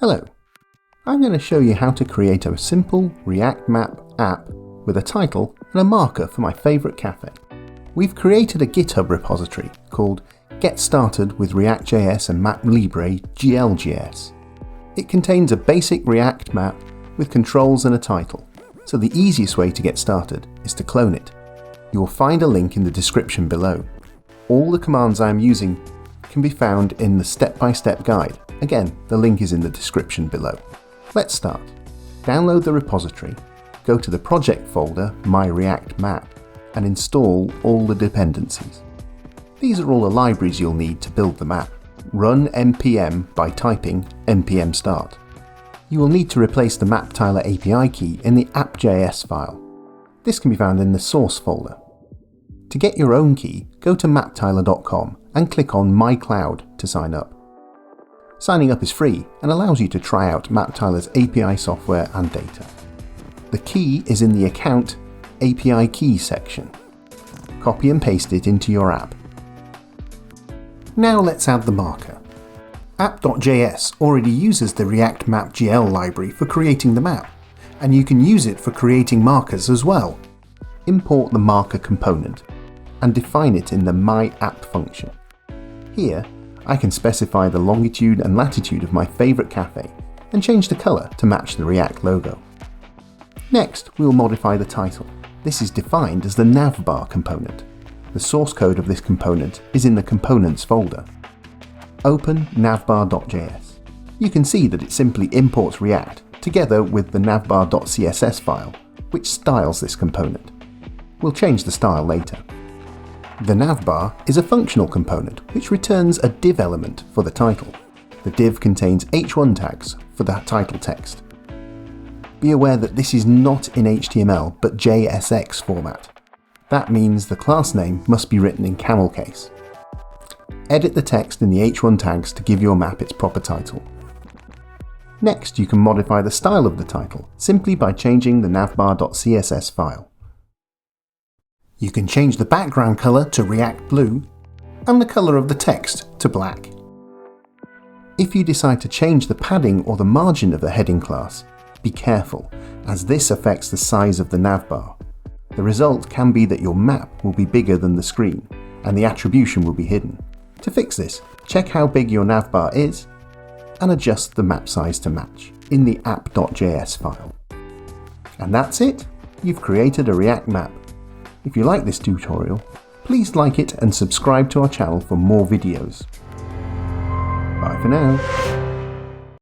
Hello, I'm going to show you how to create a simple React Map app with a title and a marker for my favourite cafe. We've created a GitHub repository called Get Started with React.js and MapLibre GLJS. It contains a basic React map with controls and a title, so the easiest way to get started is to clone it. You will find a link in the description below. All the commands I am using can be found in the step-by-step guide. Again, the link is in the description below. Let's start. Download the repository, go to the project folder, My React Map, and install all the dependencies. These are all the libraries you'll need to build the map. Run npm by typing npm start. You will need to replace the MapTiler API key in the app.js file. This can be found in the source folder. To get your own key, go to maptiler.com and click on My Cloud to sign up. Signing up is free and allows you to try out MapTiler's API software and data. The key is in the Account API Key section. Copy and paste it into your app. Now let's add the marker. App.js already uses the React Map GL library for creating the map, and you can use it for creating markers as well. Import the marker component and define it in the My App function. Here, I can specify the longitude and latitude of my favourite cafe and change the colour to match the React logo. Next, we will modify the title. This is defined as the Navbar component. The source code of this component is in the Components folder. Open navbar.js. You can see that it simply imports React together with the navbar.css file, which styles this component. We'll change the style later. The navbar is a functional component which returns a div element for the title. The div contains h1 tags for the title text. Be aware that this is not in HTML but JSX format. That means the class name must be written in camel case. Edit the text in the h1 tags to give your map its proper title. Next, you can modify the style of the title simply by changing the navbar.css file. You can change the background colour to React Blue and the colour of the text to black. If you decide to change the padding or the margin of the heading class, be careful, as this affects the size of the navbar. The result can be that your map will be bigger than the screen and the attribution will be hidden. To fix this, check how big your navbar is and adjust the map size to match in the app.js file. And that's it! You've created a React map. If you like this tutorial, please like it and subscribe to our channel for more videos. Bye for now.